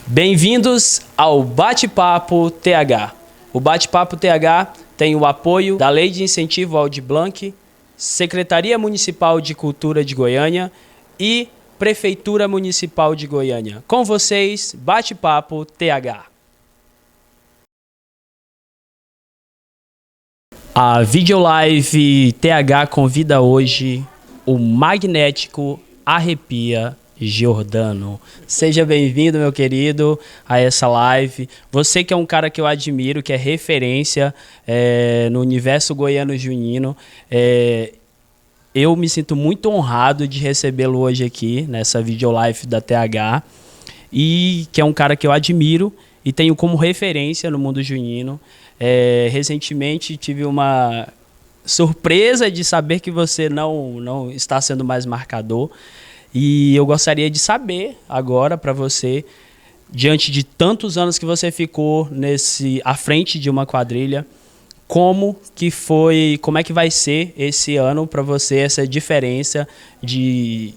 Bem-vindos ao Bate-Papo TH. O Bate-Papo TH tem o apoio da Lei de Incentivo ao Blanc, Secretaria Municipal de Cultura de Goiânia e Prefeitura Municipal de Goiânia. Com vocês, Bate-Papo TH. A Videolive TH convida hoje o magnético Arrepia Giordano. Seja bem-vindo, meu querido, a essa live. Você que é um cara que eu admiro, que é referência no universo goiano junino. Eu me sinto muito honrado de recebê-lo hoje aqui, nessa videolive da TH, e que é um cara que eu admiro e tenho como referência no mundo junino. Recentemente tive uma surpresa de saber que você não está sendo mais marcador. E eu gostaria de saber agora para você, diante de tantos anos que você ficou à frente de uma quadrilha, como é que vai ser esse ano para você, essa diferença de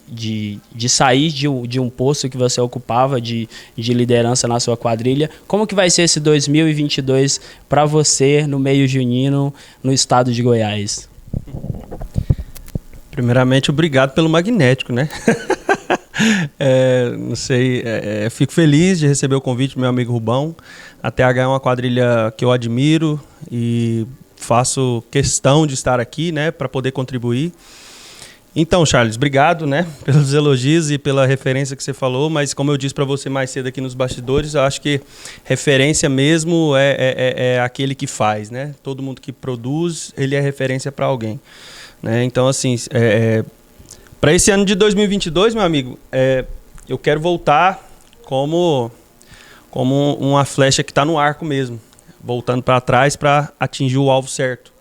sair de um posto que você ocupava de liderança na sua quadrilha? Como que vai ser esse 2022 para você no meio junino, no estado de Goiás? Primeiramente, obrigado pelo magnético, né? Não sei, fico feliz de receber o convite do meu amigo Rubão. A TH é uma quadrilha que eu admiro e faço questão de estar aqui, né, para poder contribuir. Então, Charles, obrigado, né, pelos elogios e pela referência que você falou, mas como eu disse para você mais cedo aqui nos bastidores, eu acho que referência mesmo é aquele que faz, né? Todo mundo que produz, ele é referência para alguém. Então, assim, para esse ano de 2022, meu amigo, eu quero voltar como uma flecha que está no arco mesmo, voltando para trás para atingir o alvo certo,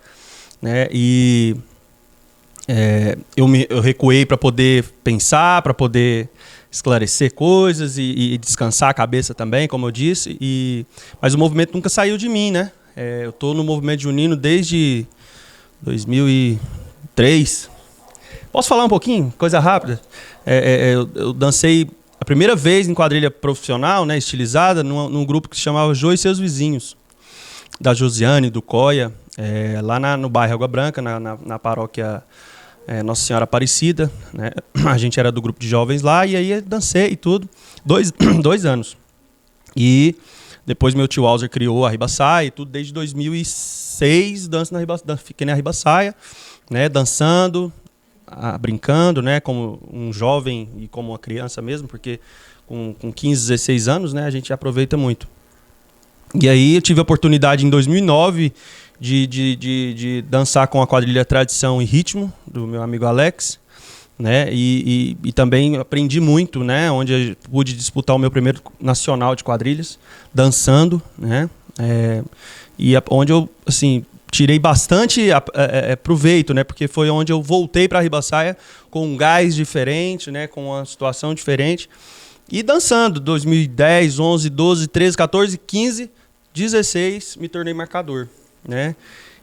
né? E eu recuei para poder pensar, para poder esclarecer coisas e descansar a cabeça também, como eu disse. Mas o movimento nunca saiu de mim, né? Eu estou no movimento junino desde 2003. Posso falar um pouquinho? Coisa rápida. Eu dancei a primeira vez em quadrilha profissional, né, estilizada, num grupo que se chamava Jô e Seus Vizinhos, da Josiane, do Coia, lá no bairro Água Branca, na paróquia Nossa Senhora Aparecida, né? A gente era do grupo de jovens lá e aí dancei e tudo. 2 anos. E depois meu tio Alzer criou a Ribaçaia e tudo, desde 2006 fiquei na Ribaçaia, né, dançando, brincando, né, como um jovem e como uma criança mesmo, porque com 15, 16 anos, né, a gente aproveita muito. E aí eu tive a oportunidade em 2009 de dançar com a quadrilha Tradição e Ritmo, do meu amigo Alex, né, e também aprendi muito, né, onde eu pude disputar o meu primeiro nacional de quadrilhas, dançando, né, e onde eu, assim, tirei bastante proveito, né? Porque foi onde eu voltei para a Ribaçaia com um gás diferente, né? Com uma situação diferente. E dançando, 2010, 11, 12, 13, 14, 15, 16, me tornei marcador, né?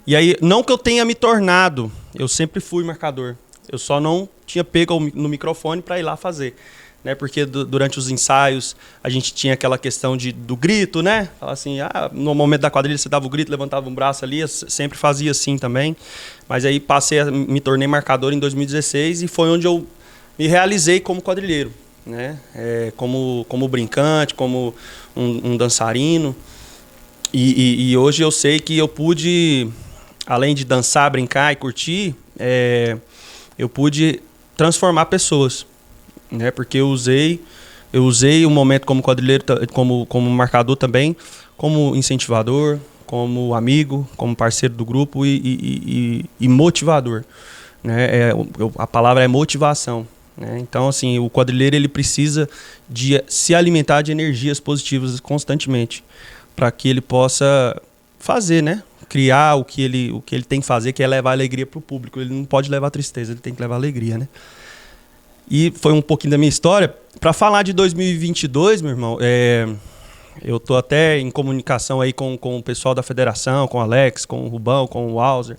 E aí, não que eu tenha me tornado, eu sempre fui marcador. Eu só não tinha pego no microfone para ir lá fazer, né? Porque durante os ensaios a gente tinha aquela questão do grito, né? Fala assim, no momento da quadrilha você dava o grito, levantava um braço ali, eu sempre fazia assim também. Mas aí me tornei marcador em 2016 e foi onde eu me realizei como quadrilheiro, né? Como brincante, como um dançarino. E hoje eu sei que eu pude, além de dançar, brincar e curtir, eu pude transformar pessoas, né? Porque eu usei o momento como quadrilheiro, como marcador também, como incentivador, como amigo, como parceiro do grupo e motivador, né? A palavra é motivação, né? Então, assim, o quadrilheiro ele precisa de se alimentar de energias positivas constantemente para que ele possa fazer, né? Criar o que ele tem que fazer, que é levar alegria para o público. Ele não pode levar tristeza, ele tem que levar alegria, né? E foi um pouquinho da minha história. Para falar de 2022, meu irmão, eu estou até em comunicação aí com o pessoal da federação, com o Alex, com o Rubão, com o Alzer,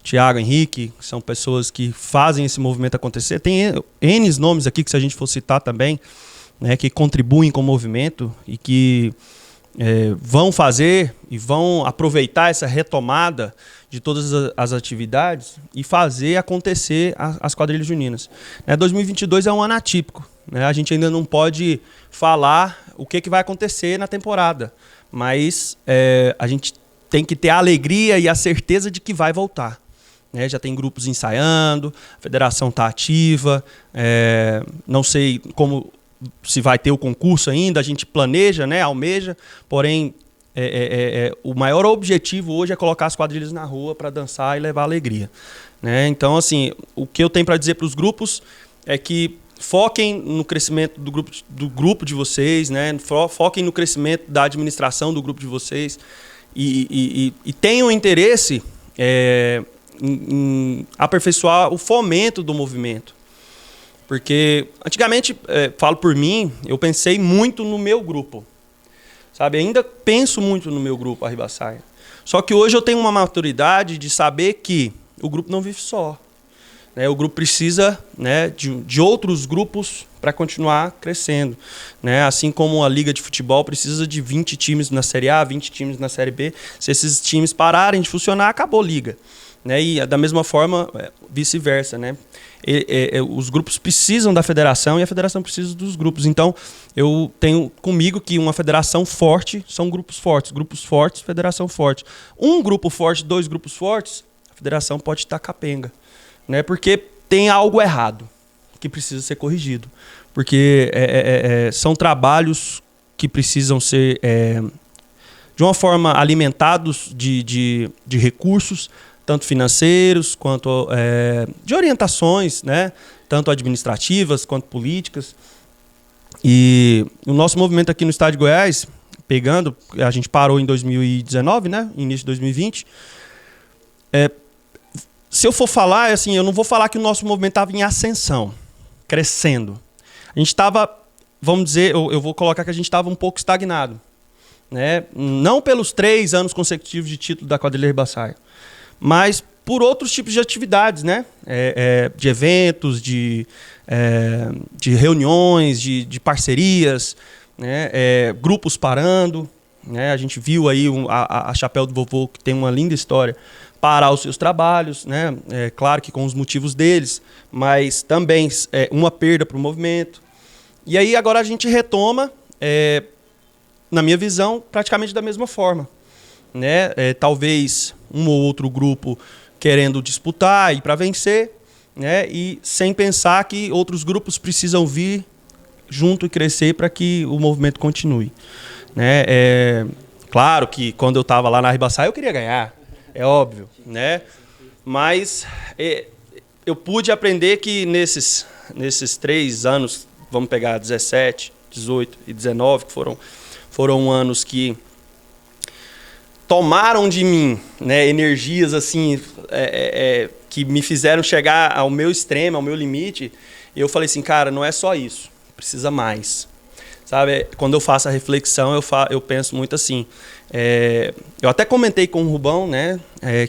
Thiago, Henrique, que são pessoas que fazem esse movimento acontecer. Tem N nomes aqui que se a gente for citar também, né, que contribuem com o movimento e que vão fazer e vão aproveitar essa retomada de todas as atividades e fazer acontecer as quadrilhas juninas. 2022 é um ano atípico, né? A gente ainda não pode falar o que vai acontecer na temporada, mas a gente tem que ter a alegria e a certeza de que vai voltar. Já tem grupos ensaiando, a federação está ativa, não sei se vai ter o concurso ainda, a gente planeja, né, almeja, porém o maior objetivo hoje é colocar as quadrilhas na rua para dançar e levar alegria. Né? Então, assim, o que eu tenho para dizer para os grupos é que foquem no crescimento do grupo de vocês, né? Foquem no crescimento da administração do grupo de vocês e tenham interesse em aperfeiçoar o fomento do movimento. Porque, antigamente, falo por mim, eu pensei muito no meu grupo. Sabe? Ainda penso muito no meu grupo, Arribassaia. Só que hoje eu tenho uma maturidade de saber que o grupo não vive só. Né? O grupo precisa, né, de outros grupos para continuar crescendo. Né? Assim como a Liga de Futebol precisa de 20 times na Série A, 20 times na Série B. Se esses times pararem de funcionar, acabou a Liga. Né? E da mesma forma, vice-versa, né? Os grupos precisam da federação e a federação precisa dos grupos. Então, eu tenho comigo que uma federação forte são grupos fortes, federação forte. Um grupo forte, 2 grupos fortes, a federação pode estar capenga, né? Porque tem algo errado que precisa ser corrigido. Porque são trabalhos que precisam ser, de uma forma, alimentados de recursos, tanto financeiros, quanto de orientações, né? Tanto administrativas quanto políticas. E o nosso movimento aqui no estado de Goiás, a gente parou em 2019, né? Início de 2020. Se eu for falar, assim, eu não vou falar que o nosso movimento estava em ascensão, crescendo. A gente estava, vamos dizer, eu vou colocar que a gente estava um pouco estagnado. Né? Não pelos 3 anos consecutivos de título da quadrilha Arribassaia, mas por outros tipos de atividades, né? De eventos, de reuniões, de parcerias, né? Grupos parando. Né? A gente viu aí a Chapéu do Vovô, que tem uma linda história, parar os seus trabalhos. Né? Claro que com os motivos deles, mas também uma perda para o movimento. E aí agora a gente retoma, na minha visão, praticamente da mesma forma. Né? Talvez um ou outro grupo querendo disputar e para vencer, né? E sem pensar que outros grupos precisam vir junto e crescer para que o movimento continue. Né? Claro que quando eu estava lá na Arribassaia eu queria ganhar, é óbvio, né? Mas eu pude aprender que nesses 3 anos, vamos pegar 17, 18 e 19, que foram anos que tomaram de mim, né, energias assim, que me fizeram chegar ao meu extremo, ao meu limite. E eu falei assim, cara, não é só isso, precisa mais. Sabe? Quando eu faço a reflexão, eu penso muito assim. Eu até comentei com o Rubão, né,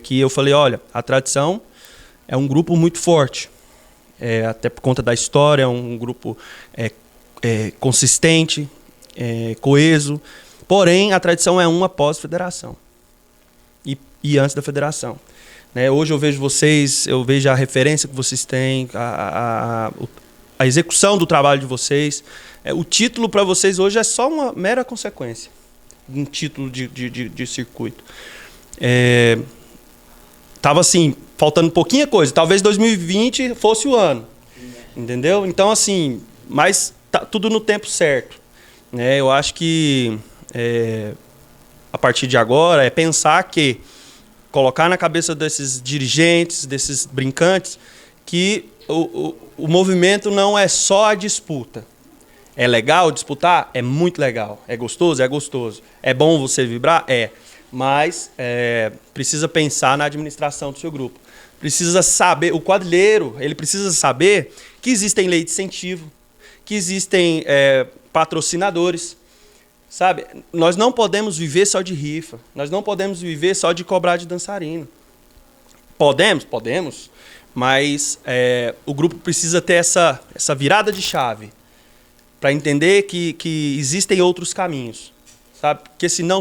que eu falei, olha, a tradição é um grupo muito forte. Até por conta da história, é um grupo consistente, coeso. Porém, a tradição é uma pós-federação. E antes da federação. Né? Hoje eu vejo vocês, eu vejo a referência que vocês têm, a execução do trabalho de vocês. O título para vocês hoje é só uma mera consequência. Um título de circuito. Tava assim, faltando pouquinha coisa. Talvez 2020 fosse o ano. Entendeu? Então, assim, mas tá tudo no tempo certo. Né? Eu acho que a partir de agora é pensar que colocar na cabeça desses dirigentes, desses brincantes, que o movimento não é só a disputa. É legal disputar? É muito legal. É gostoso? É gostoso. É bom você vibrar? É. Mas precisa pensar na administração do seu grupo. Precisa saber, o quadrilheiro, ele precisa saber que existem leis de incentivo, que existem patrocinadores. Sabe, nós não podemos viver só de rifa. Nós não podemos viver só de cobrar de dançarino. Podemos. Mas o grupo precisa ter essa virada de chave. para entender que existem outros caminhos, sabe? Porque senão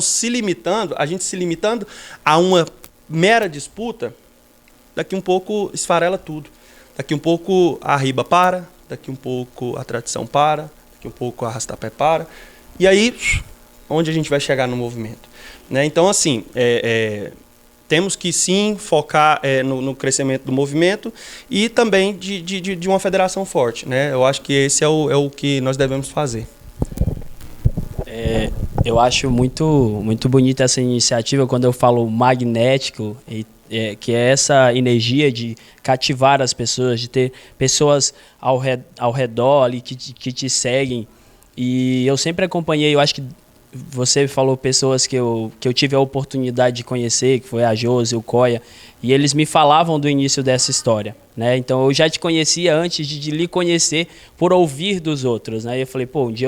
a gente se limitando a uma mera disputa, daqui um pouco esfarela tudo. Daqui um pouco a riba para, daqui um pouco a tradição para, daqui um pouco a arrastapé para. E aí, onde a gente vai chegar no movimento? Né? Então, assim, temos que sim focar no crescimento do movimento e também de uma federação forte. Né? Eu acho que esse é o que nós devemos fazer. Eu acho muito bonita essa iniciativa quando eu falo magnético, que é essa energia de cativar as pessoas, de ter pessoas ao redor ali que te seguem. E eu sempre acompanhei, eu acho que você falou pessoas que eu tive a oportunidade de conhecer, que foi a Josi, o Coia, e eles me falavam do início dessa história, né? Então eu já te conhecia antes de lhe conhecer por ouvir dos outros, né? E eu falei, pô, um dia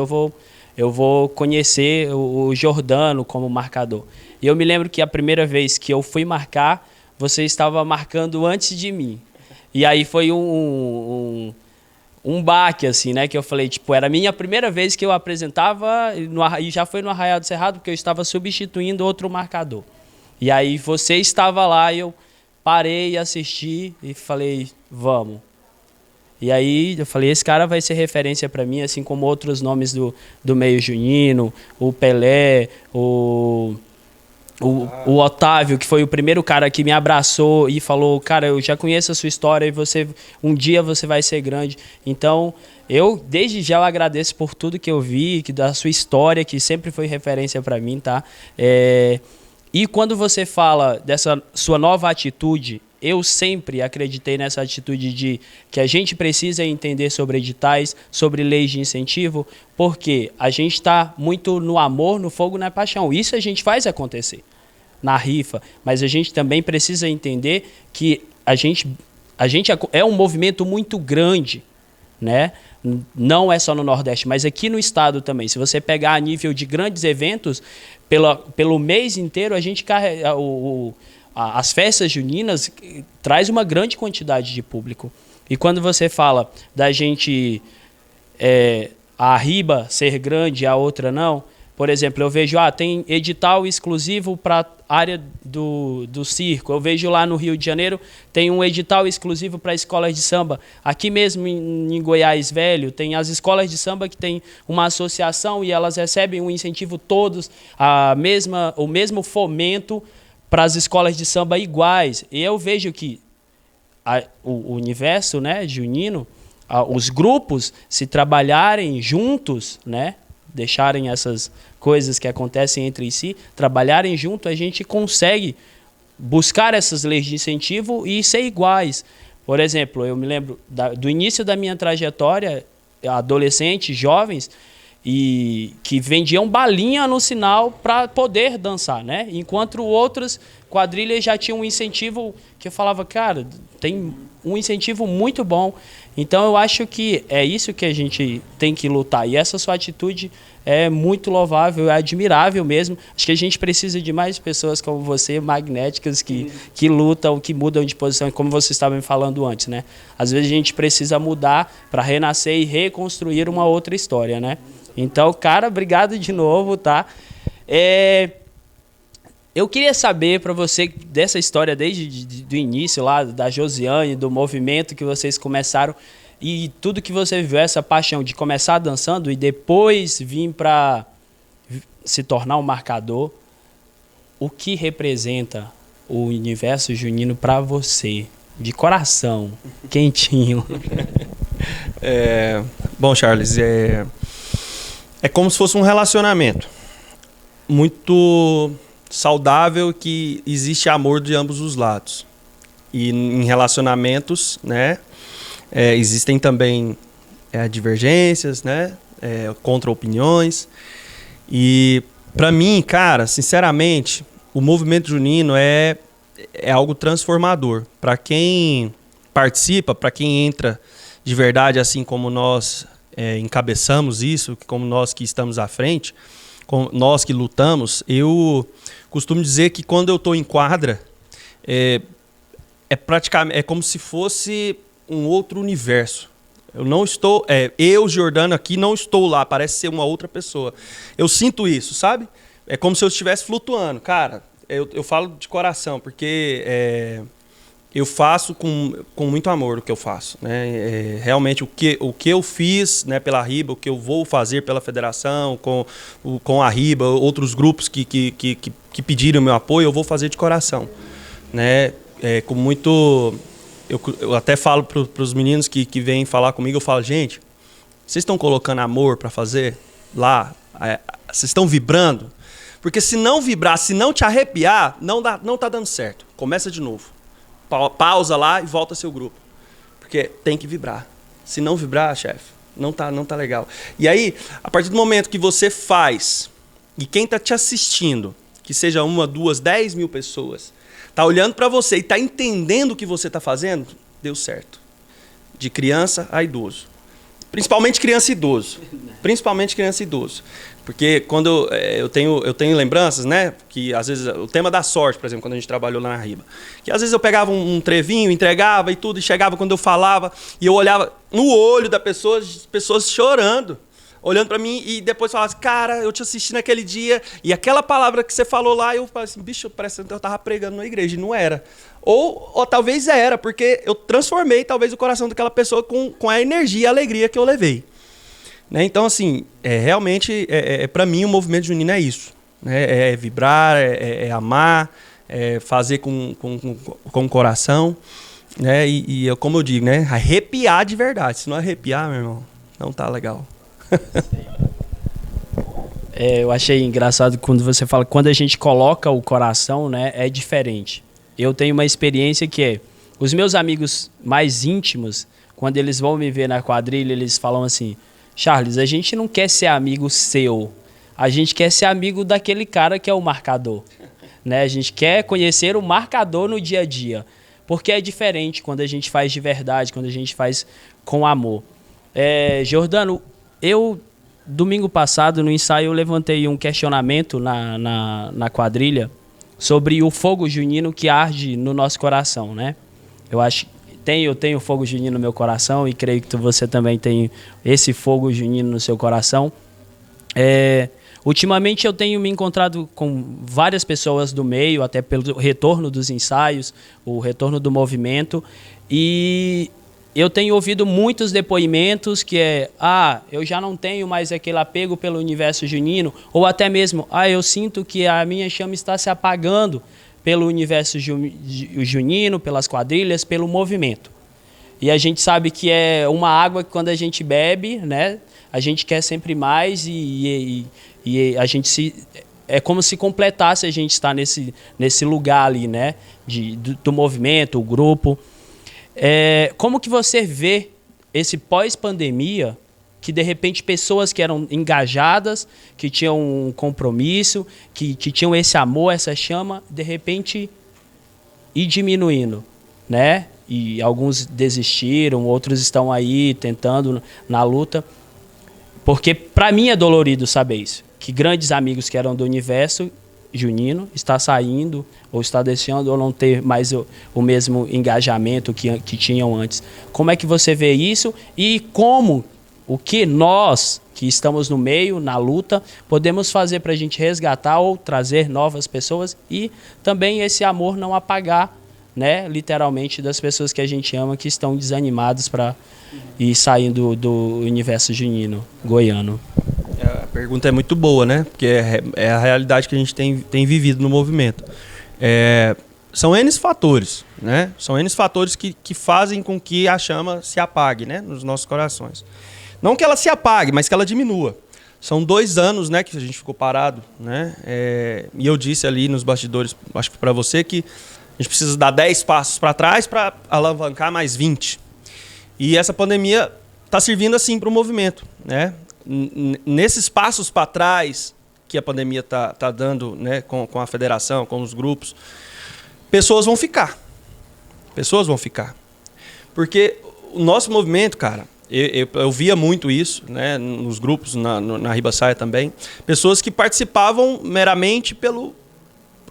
eu vou conhecer o Giordano como marcador. E eu me lembro que a primeira vez que eu fui marcar, você estava marcando antes de mim. E aí foi um baque, assim, né? Que eu falei, tipo, era a minha primeira vez que eu apresentava, e já foi no Arraial do Cerrado, porque eu estava substituindo outro marcador. E aí você estava lá, e eu parei, assisti e falei, vamos. E aí eu falei, esse cara vai ser referência para mim, assim como outros nomes do meio junino, o Pelé, o Otávio, que foi o primeiro cara que me abraçou e falou, cara, eu já conheço a sua história e um dia você vai ser grande. Então, eu desde já eu agradeço por tudo que eu vi, da sua história, que sempre foi referência para mim, tá? E quando você fala dessa sua nova atitude, eu sempre acreditei nessa atitude de que a gente precisa entender sobre editais, sobre leis de incentivo, porque a gente está muito no amor, no fogo, na paixão. Isso a gente faz acontecer na rifa, mas a gente também precisa entender que a gente é um movimento muito grande, né? Não é só no Nordeste, mas aqui no estado também. Se você pegar a nível de grandes eventos, pelo mês inteiro a gente carrega as festas juninas traz uma grande quantidade de público. E quando você fala da gente a riba ser grande e a outra não, por exemplo, eu vejo, tem edital exclusivo para a área do circo. Eu vejo lá no Rio de Janeiro, tem um edital exclusivo para escolas de samba. Aqui mesmo em Goiás Velho, tem as escolas de samba que tem uma associação e elas recebem um incentivo todos, o mesmo fomento para as escolas de samba iguais. E eu vejo que o universo, né, junino, os grupos, se trabalharem juntos, né, deixarem essas coisas que acontecem entre si, trabalharem junto, a gente consegue buscar essas leis de incentivo e ser iguais. Por exemplo, eu me lembro do início da minha trajetória, adolescentes, jovens, e que vendiam balinha no sinal para poder dançar, né? Enquanto outras quadrilhas já tinham um incentivo que eu falava, cara, tem um incentivo muito bom. Então eu acho que é isso que a gente tem que lutar. E essa sua atitude é muito louvável, é admirável mesmo. Acho que a gente precisa de mais pessoas como você, magnéticas, que lutam, que mudam de posição, como você estava me falando antes, né? Às vezes a gente precisa mudar para renascer e reconstruir uma outra história, né? Então, cara, obrigado de novo, tá? Eu queria saber para você dessa história desde o início lá, da Josiane, do movimento que vocês começaram e tudo que você viveu, essa paixão de começar dançando e depois vir para se tornar um marcador. O que representa o universo junino para você? De coração, quentinho. Bom, Charles, é como se fosse um relacionamento muito saudável, que existe amor de ambos os lados. E em relacionamentos, né, existem também divergências, né, contra-opiniões. E para mim, cara, sinceramente, o movimento junino é algo transformador. Para quem participa, para quem entra de verdade, assim como nós encabeçamos isso, como nós que estamos à frente, nós que lutamos, eu costumo dizer que quando eu estou em quadra, praticamente como se fosse um outro universo. Eu não estou... eu, Giordano, aqui não estou lá. Parece ser uma outra pessoa. Eu sinto isso, sabe? É como se eu estivesse flutuando. Cara, eu falo de coração, porque eu faço com muito amor o que eu faço, né? Realmente o que eu fiz, né, pela RIBA, o que eu vou fazer pela federação, com a RIBA, outros grupos que pediram meu apoio, eu vou fazer de coração, né? Com muito... Eu até falo para os meninos que vêm falar comigo, eu falo, gente, vocês estão colocando amor para fazer lá? Vocês estão vibrando? Porque se não vibrar, se não te arrepiar, não tá dando certo. Começa de novo. Pausa lá e volta ao seu grupo. Porque tem que vibrar. Se não vibrar, chefe, não tá legal. E aí, a partir do momento que você faz, e quem tá te assistindo, que seja 1, 2, 10 mil pessoas, tá olhando para você e tá entendendo o que você tá fazendo, deu certo. De criança a idoso. Principalmente criança e idoso. Principalmente criança e idoso. Porque quando eu tenho lembranças, né? Que às vezes o tema da sorte, por exemplo, quando a gente trabalhou lá na RIBA. Que às vezes eu pegava um trevinho, entregava e tudo, e chegava quando eu falava, e eu olhava no olho da pessoa, as pessoas chorando, olhando para mim, e depois falava assim, cara, eu te assisti naquele dia, e aquela palavra que você falou lá, eu falei assim, bicho, parece que eu tava pregando na igreja, e não era. Ou talvez era, porque eu transformei talvez o coração daquela pessoa com a energia e a alegria que eu levei. Né? Então, assim, realmente, para mim, o movimento junino é isso. Né? É vibrar, é amar, é fazer com o coração. Né? E como eu digo, né? Arrepiar de verdade. Se não arrepiar, meu irmão, não tá legal. Eu achei engraçado quando você fala, quando a gente coloca o coração, né, é diferente. Eu tenho uma experiência que os meus amigos mais íntimos, quando eles vão me ver na quadrilha, eles falam assim, Charles, a gente não quer ser amigo seu, a gente quer ser amigo daquele cara que é o marcador. Né? A gente quer conhecer o marcador no dia a dia, porque é diferente quando a gente faz de verdade, quando a gente faz com amor. Giordano, domingo passado, no ensaio, eu levantei um questionamento na quadrilha sobre o fogo junino que arde no nosso coração, né? Eu tenho fogo junino no meu coração e creio que você também tem esse fogo junino no seu coração. Ultimamente eu tenho me encontrado com várias pessoas do meio, até pelo retorno dos ensaios, o retorno do movimento, e eu tenho ouvido muitos depoimentos que eu já não tenho mais aquele apego pelo universo junino, ou até mesmo, eu sinto que a minha chama está se apagando pelo universo junino, pelas quadrilhas, pelo movimento. E a gente sabe que é uma água que quando a gente bebe, né, a gente quer sempre mais e a gente é como se completasse a gente estar nesse lugar ali, né, do movimento, o grupo. Como que você vê esse pós-pandemia, que de repente pessoas que eram engajadas, que tinham um compromisso, que tinham esse amor, essa chama, de repente ir diminuindo, né? E alguns desistiram, outros estão aí tentando na luta. Porque para mim é dolorido saber isso, que grandes amigos que eram do universo junino está saindo, ou está deixando, ou não ter mais o mesmo engajamento que tinham antes. Como é que você vê isso e o que nós, que estamos no meio, na luta, podemos fazer para a gente resgatar ou trazer novas pessoas e também esse amor não apagar, né, literalmente, das pessoas que a gente ama, que estão desanimadas para ir saindo do universo junino, goiano? A pergunta é muito boa, né? Porque é a realidade que a gente tem vivido no movimento. São N fatores, né? São N fatores que fazem com que a chama se apague, né, nos nossos corações. Não que ela se apague, mas que ela diminua. São 2 anos, né, que a gente ficou parado, né? E eu disse ali nos bastidores, acho que para você, que a gente precisa dar 10 passos para trás para alavancar mais 20. E essa pandemia está servindo assim para o movimento, né? Nesses passos para trás que a pandemia tá dando, né, com a federação, com os grupos, pessoas vão ficar. Pessoas vão ficar. Porque o nosso movimento, cara, eu via muito isso, né, nos grupos, na RIBA Saia também, pessoas que participavam meramente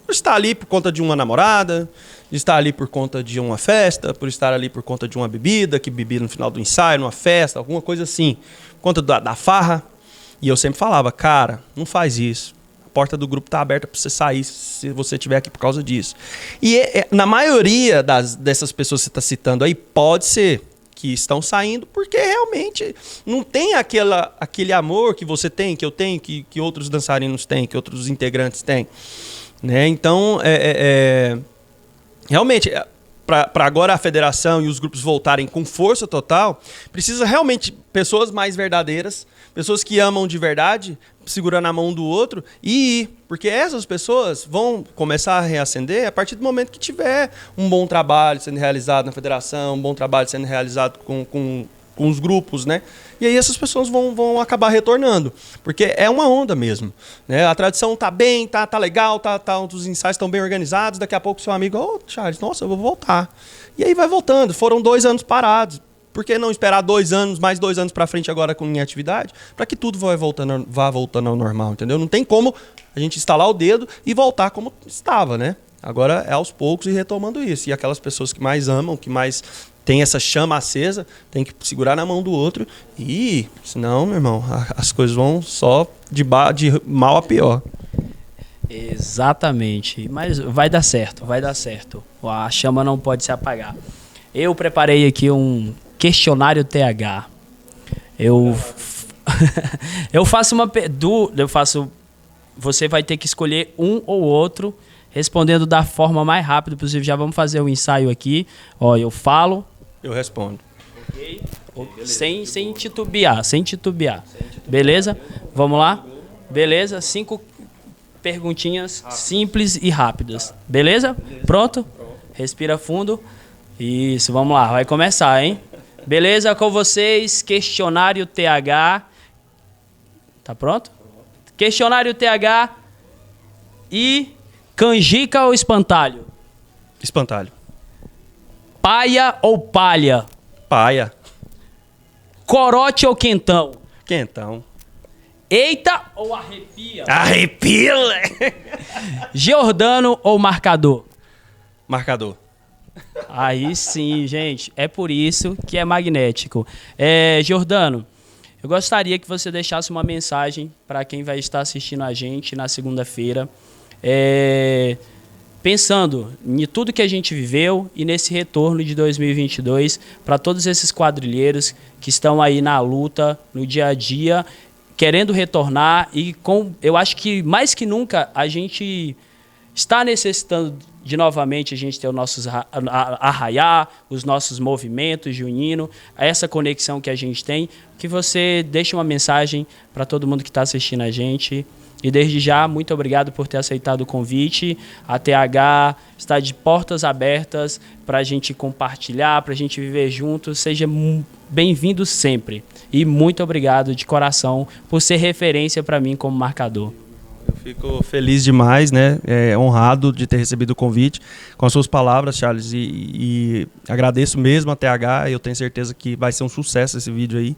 Por estar ali por conta de uma namorada, de estar ali por conta de uma festa, por estar ali por conta de uma bebida, que bebi no final do ensaio, numa festa, alguma coisa assim. Por conta da farra. E eu sempre falava, cara, não faz isso. A porta do grupo tá aberta para você sair se você estiver aqui por causa disso. E na maioria dessas pessoas que você está citando aí, pode ser que estão saindo porque realmente não tem aquele amor que você tem, que eu tenho, que outros dançarinos têm, que outros integrantes têm. Né? Então, realmente, para agora a federação e os grupos voltarem com força total, precisa realmente pessoas mais verdadeiras, pessoas que amam de verdade, segurando a mão do outro e ir. Porque essas pessoas vão começar a reacender a partir do momento que tiver um bom trabalho sendo realizado na federação, um bom trabalho sendo realizado com os grupos, né? E aí essas pessoas vão acabar retornando. Porque é uma onda mesmo. Né? A tradição tá bem, tá legal, os ensaios estão bem organizados, daqui a pouco seu amigo, ô, Charles, nossa, eu vou voltar. E aí vai voltando. Foram 2 anos parados. Por que não esperar 2 anos, mais 2 anos para frente agora com minha atividade, para que tudo vá voltando ao normal, entendeu? Não tem como a gente estalar o dedo e voltar como estava, né? Agora é aos poucos e retomando isso. E aquelas pessoas que mais amam, que mais têm essa chama acesa, tem que segurar na mão do outro e senão, meu irmão, as coisas vão só de mal a pior. Exatamente. Mas vai dar certo, vai dar certo. A chama não pode se apagar. Eu preparei aqui um questionário TH. Eu faço você vai ter que escolher um ou outro, respondendo da forma mais rápida possível. Já vamos fazer o ensaio aqui. Ó, eu falo. Eu respondo. Ok? Sem titubear. Beleza? Vamos lá? Beleza? 5 perguntinhas simples e rápidas. Beleza? Pronto? Respira fundo. Isso, vamos lá. Vai começar, hein? Beleza, com vocês, questionário TH. Tá pronto? Questionário TH e canjica ou espantalho? Espantalho. Paia ou palha? Paia. Corote ou quentão? Quentão. Eita ou arrepia? Arrepia! Giordano ou marcador? Marcador. Aí sim, gente. É por isso que é magnético. Giordano, eu gostaria que você deixasse uma mensagem para quem vai estar assistindo a gente na segunda-feira. Pensando em tudo que a gente viveu e nesse retorno de 2022 para todos esses quadrilheiros que estão aí na luta, no dia a dia, querendo retornar e eu acho que mais que nunca a gente está necessitando de novamente a gente ter os nossos arraiá, os nossos movimentos junino, essa conexão que a gente tem, que você deixe uma mensagem para todo mundo que está assistindo a gente. E desde já, muito obrigado por ter aceitado o convite. A TH está de portas abertas para a gente compartilhar, para a gente viver juntos. Seja bem-vindo sempre. E muito obrigado de coração por ser referência para mim como marcador. Eu fico feliz demais, né? Honrado de ter recebido o convite com as suas palavras, Charles. E agradeço mesmo a TH. Eu tenho certeza que vai ser um sucesso esse vídeo aí.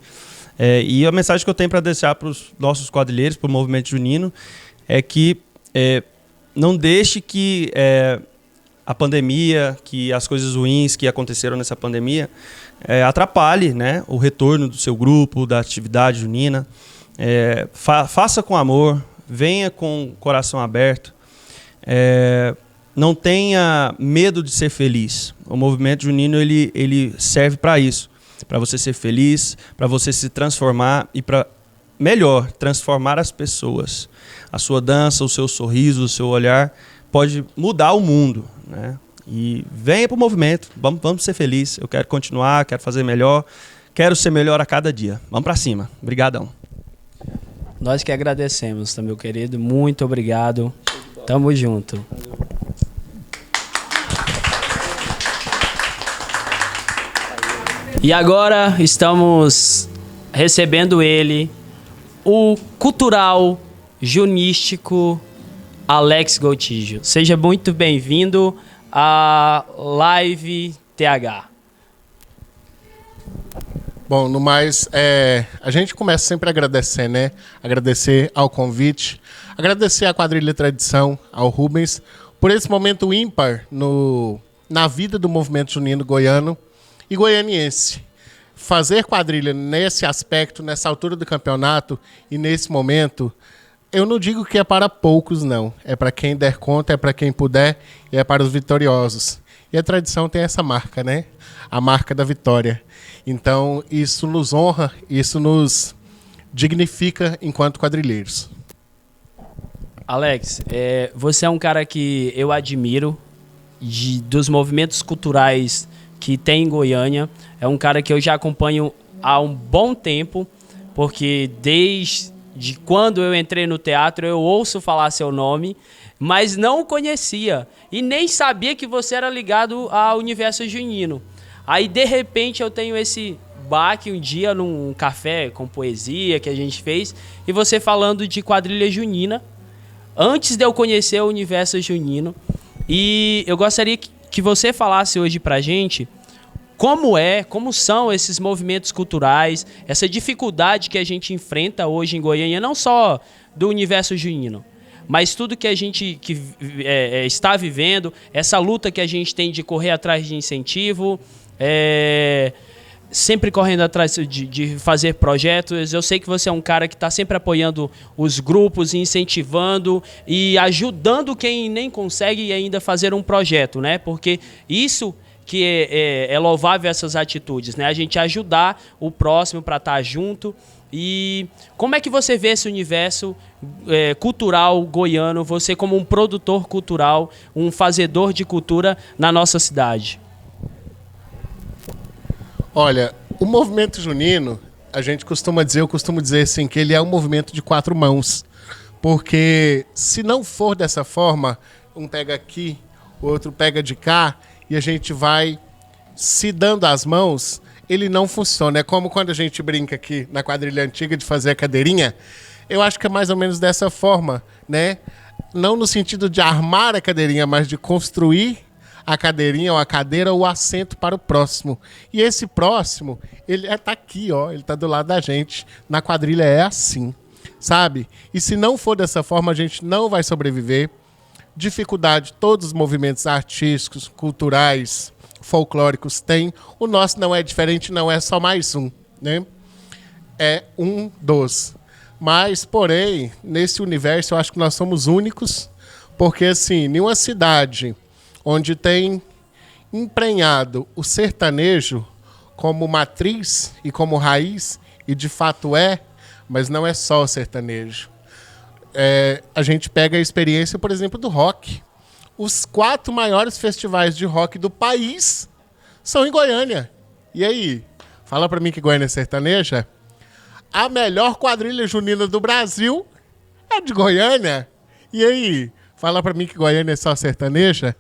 E a mensagem que eu tenho para deixar para os nossos quadrilheiros, para o movimento junino, é que não deixe que a pandemia, que as coisas ruins que aconteceram nessa pandemia atrapalhe, né, o retorno do seu grupo, da atividade junina. Faça com amor, venha com o coração aberto, não tenha medo de ser feliz. O movimento junino ele serve para isso. Para você ser feliz, para você se transformar e para, melhor, transformar as pessoas. A sua dança, o seu sorriso, o seu olhar pode mudar o mundo, né? E venha para o movimento, vamos ser felizes. Eu quero continuar, quero fazer melhor, quero ser melhor a cada dia. Vamos para cima. Obrigadão. Nós que agradecemos, tá, meu querido? Muito obrigado. Tamo junto. E agora estamos recebendo ele, o cultural junístico Alex Gontijo. Seja muito bem-vindo à Live TH. Bom, no mais, a gente começa sempre a agradecer, né? Agradecer ao convite, agradecer à Quadrilha Tradição, ao Rubens, por esse momento ímpar na vida do movimento junino goiano e goianiense. Fazer quadrilha nesse aspecto, nessa altura do campeonato e nesse momento, eu não digo que é para poucos, não. É para quem der conta, é para quem puder e é para os vitoriosos. E a tradição tem essa marca, né? A marca da vitória. Então, isso nos honra, isso nos dignifica enquanto quadrilheiros. Alex, você é um cara que eu admiro, dos movimentos culturais que tem em Goiânia. É um cara que eu já acompanho há um bom tempo, porque desde quando eu entrei no teatro eu ouço falar seu nome, mas não o conhecia e nem sabia que você era ligado ao universo junino. Aí, de repente, eu tenho esse baque um dia num café com poesia que a gente fez, e você falando de quadrilha junina, antes de eu conhecer o universo junino. E eu gostaria que você falasse hoje pra gente como são esses movimentos culturais, essa dificuldade que a gente enfrenta hoje em Goiânia, não só do universo junino, mas tudo que a gente está vivendo, essa luta que a gente tem de correr atrás de incentivo, sempre correndo atrás de fazer projetos. Eu sei que você é um cara que está sempre apoiando os grupos, incentivando e ajudando quem nem consegue ainda fazer um projeto, né? Porque isso que é louvável, essas atitudes, né? A gente ajudar o próximo para estar junto. E como é que você vê esse universo cultural goiano, você como um produtor cultural, um fazedor de cultura na nossa cidade? Olha, o movimento junino, eu costumo dizer assim, que ele é um movimento de 4 mãos. Porque se não for dessa forma, um pega aqui, o outro pega de cá, e a gente vai se dando as mãos, ele não funciona. É como quando a gente brinca aqui na quadrilha antiga de fazer a cadeirinha. Eu acho que é mais ou menos dessa forma, né? Não no sentido de armar a cadeirinha, mas de construir a cadeirinha ou a cadeira ou o assento para o próximo. E esse próximo, ele tá aqui, ó, ele tá do lado da gente. Na quadrilha é assim, sabe? E se não for dessa forma, a gente não vai sobreviver. Dificuldade, todos os movimentos artísticos, culturais, folclóricos têm. O nosso não é diferente, não é só mais um, né? É um dos. Mas, porém, nesse universo, eu acho que nós somos únicos, porque, assim, nenhuma cidade onde tem emprenhado o sertanejo como matriz e como raiz, e de fato mas não é só o sertanejo. A gente pega a experiência, por exemplo, do rock. Os 4 maiores festivais de rock do país são em Goiânia. E aí? Fala pra mim que Goiânia é sertaneja? A melhor quadrilha junina do Brasil é de Goiânia. E aí? Fala pra mim que Goiânia é só sertaneja?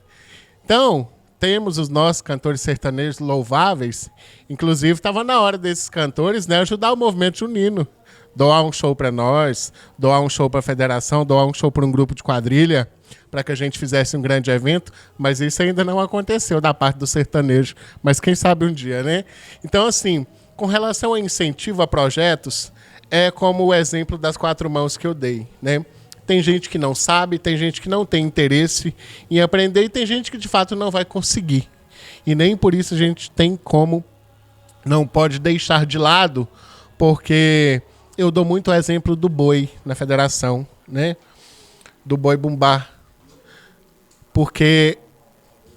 Então, temos os nossos cantores sertanejos louváveis. Inclusive, estava na hora desses cantores, né, ajudar o movimento junino. Doar um show para nós, doar um show para a federação, doar um show para um grupo de quadrilha, para que a gente fizesse um grande evento. Mas isso ainda não aconteceu da parte do sertanejo. Mas quem sabe um dia, né? Então, assim, com relação a incentivo a projetos, é como o exemplo das 4 mãos que eu dei, né? Tem gente que não sabe, tem gente que não tem interesse em aprender e tem gente que de fato não vai conseguir. E nem por isso a gente não pode deixar de lado, porque eu dou muito o exemplo do boi na federação, né? Do boi bumbá. Porque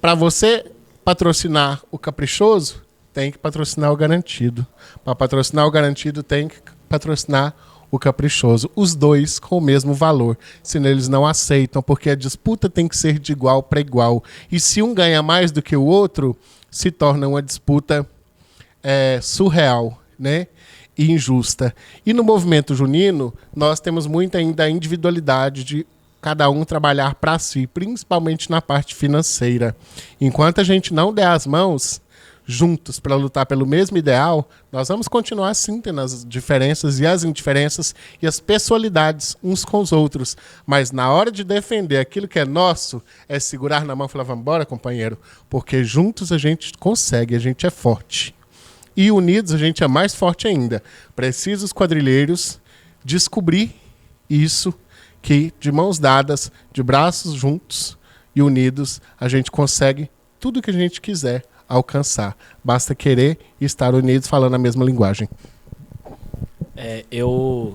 para você patrocinar o caprichoso, tem que patrocinar o garantido. Para patrocinar o garantido, tem que patrocinar o caprichoso, os dois com o mesmo valor, senão eles não aceitam, porque a disputa tem que ser de igual para igual, e se um ganha mais do que o outro, se torna uma disputa surreal, né? E injusta. E no movimento junino, nós temos muito ainda a individualidade de cada um trabalhar para si, principalmente na parte financeira. Enquanto a gente não der as mãos juntos para lutar pelo mesmo ideal, nós vamos continuar sim tendo as diferenças e as indiferenças e as pessoalidades uns com os outros. Mas na hora de defender aquilo que é nosso, é segurar na mão e falar, vamos embora, companheiro, porque juntos a gente consegue, a gente é forte. E unidos a gente é mais forte ainda. Precisa os quadrilheiros descobrir isso, que de mãos dadas, de braços juntos, e e unidos a gente consegue tudo que a gente quiser alcançar. Basta querer e estar unidos falando a mesma linguagem. Eu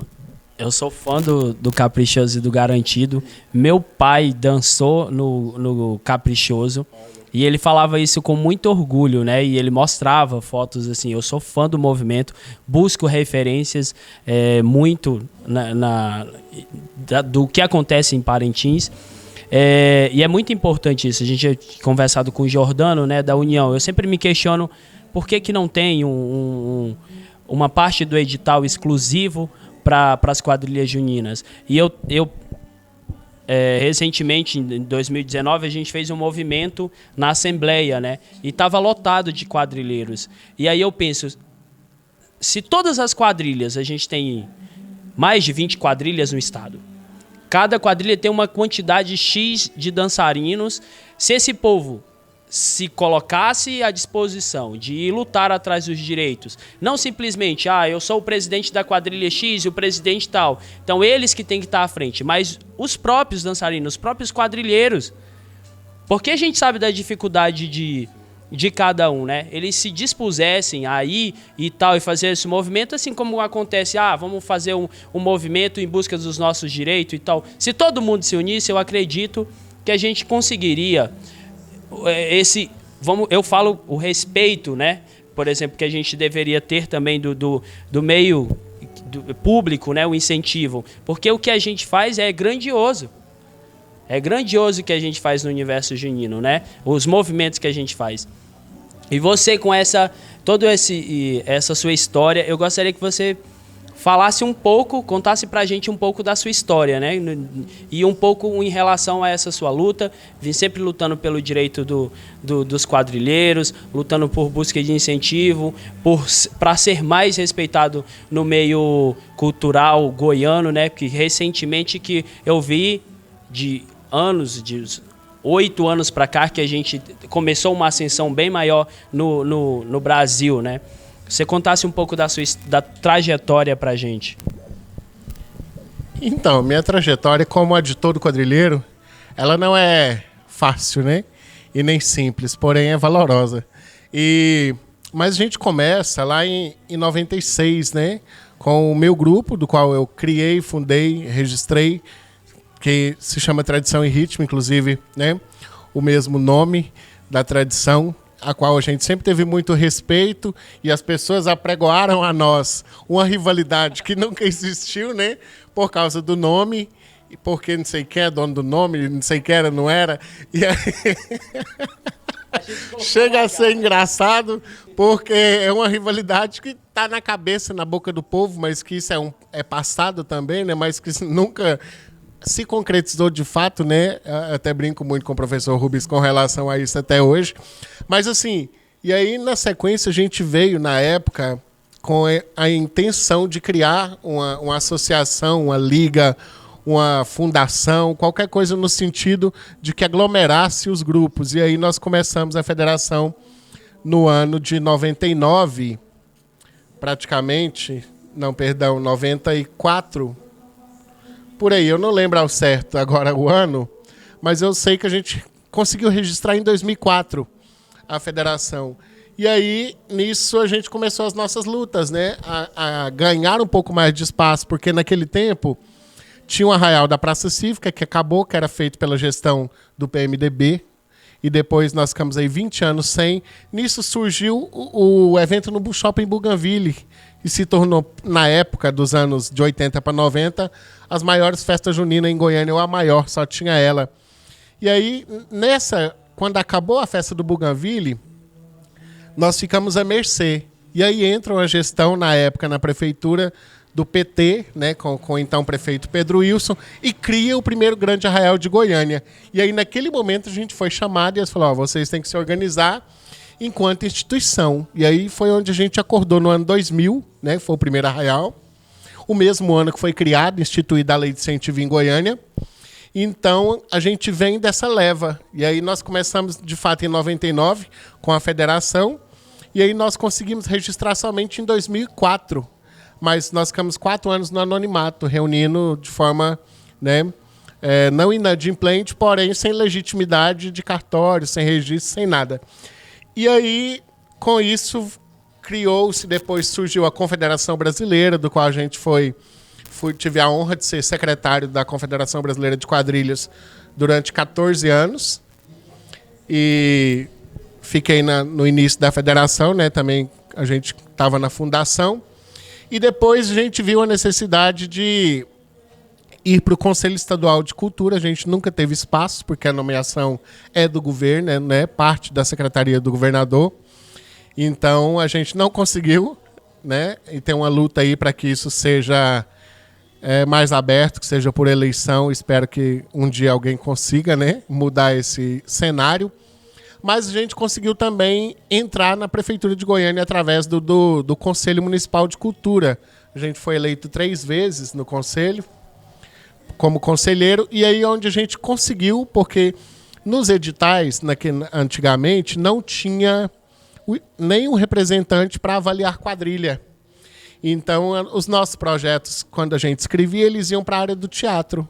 sou fã do Caprichoso e do Garantido. Meu pai dançou no Caprichoso e ele falava isso com muito orgulho, né? E ele mostrava fotos assim. Eu sou fã do movimento, busco referências muito do que acontece em Parintins. E é muito importante isso. A gente tinha conversado com o Jordano, né, da União. Eu sempre me questiono por que não tem uma parte do edital exclusivo para as quadrilhas juninas. E eu recentemente, em 2019, a gente fez um movimento na Assembleia, né? E estava lotado de quadrilheiros. E aí eu penso, se todas as quadrilhas, a gente tem mais de 20 quadrilhas no estado, cada quadrilha tem uma quantidade X de dançarinos, se esse povo se colocasse à disposição de ir lutar atrás dos direitos, não simplesmente, eu sou o presidente da quadrilha X e o presidente tal, então eles que têm que estar à frente, mas os próprios dançarinos, os próprios quadrilheiros, porque a gente sabe da dificuldade de cada um, né? Eles se dispusessem a ir e tal, e fazer esse movimento, assim como acontece, vamos fazer um movimento em busca dos nossos direitos e tal. Se todo mundo se unisse, eu acredito que a gente conseguiria eu falo o respeito, né? Por exemplo, que a gente deveria ter também do meio público, né? O incentivo. Porque o que a gente faz é grandioso. É grandioso o que a gente faz no universo junino, né? Os movimentos que a gente faz. E você, com essa sua história, eu gostaria que você falasse um pouco, contasse pra gente um pouco da sua história, né? E um pouco em relação a essa sua luta, vem sempre lutando pelo direito dos quadrilheiros, lutando por busca de incentivo, para ser mais respeitado no meio cultural goiano, né? Porque recentemente que eu vi de 8 anos para cá que a gente começou uma ascensão bem maior no Brasil, né? Você contasse um pouco da trajetória pra gente. Então, minha trajetória, como a de todo quadrilheiro, ela não é fácil, né? E nem simples, porém é valorosa. Mas a gente começa lá em 96, né? Com o meu grupo, do qual eu criei, fundei, registrei, que se chama Tradição e Ritmo, inclusive, né? O mesmo nome da tradição, a qual a gente sempre teve muito respeito, e as pessoas apregoaram a nós uma rivalidade que nunca existiu, né? Por causa do nome, e porque não sei quem é dono do nome, não sei quem era, não era. E aí... chega a ser engraçado, porque é uma rivalidade que está na cabeça, na boca do povo, mas que isso é passado também, né? Mas que nunca se concretizou de fato, né? Até brinco muito com o professor Rubens com relação a isso até hoje. Mas assim, e aí na sequência a gente veio na época com a intenção de criar uma associação, uma liga, uma fundação, qualquer coisa no sentido de que aglomerasse os grupos. E aí nós começamos a federação no ano de 99, praticamente, 94, por aí, eu não lembro ao certo agora o ano, mas eu sei que a gente conseguiu registrar em 2004 a federação. E aí, nisso, a gente começou as nossas lutas, né? A ganhar um pouco mais de espaço, porque naquele tempo tinha um arraial da Praça Cívica, que acabou, que era feito pela gestão do PMDB, e depois nós ficamos aí 20 anos sem. Nisso surgiu o evento no Shopping Bougainville, e se tornou, na época dos anos de 80 para 90, as maiores festas juninas em Goiânia, ou a maior, só tinha ela. E aí, quando acabou a festa do Bougainville, nós ficamos à mercê. E aí entra uma gestão, na época, na prefeitura do PT, né, com o então prefeito Pedro Wilson, e cria o primeiro grande arraial de Goiânia. E aí, naquele momento, a gente foi chamado e eles falaram, vocês têm que se organizar enquanto instituição. E aí foi onde a gente acordou no ano 2000, né, foi o primeiro arraial, o mesmo ano que foi criado, instituída a Lei de Incentivo em Goiânia. Então, a gente vem dessa leva. E aí nós começamos, de fato, em 99, com a federação, e aí nós conseguimos registrar somente em 2004. Mas nós ficamos 4 anos no anonimato, reunindo de forma, né, não inadimplente, porém sem legitimidade de cartório, sem registro, sem nada. E aí, com isso, criou-se, depois surgiu a Confederação Brasileira, do qual a gente tive a honra de ser secretário da Confederação Brasileira de Quadrilhas durante 14 anos. E fiquei no início da federação, né? Também a gente estava na fundação. E depois a gente viu a necessidade de ir para o Conselho Estadual de Cultura. A gente nunca teve espaço, porque a nomeação é do governo, né? Parte da secretaria do governador. Então a gente não conseguiu, né? E tem uma luta aí para que isso seja mais aberto, que seja por eleição. Espero que um dia alguém consiga, né, mudar esse cenário. Mas a gente conseguiu também entrar na Prefeitura de Goiânia através do Conselho Municipal de Cultura. A gente foi eleito 3 vezes no Conselho, como conselheiro, e aí onde a gente conseguiu, porque nos editais, antigamente, não tinha nenhum representante para avaliar quadrilha. Então, os nossos projetos, quando a gente escrevia, eles iam para a área do teatro.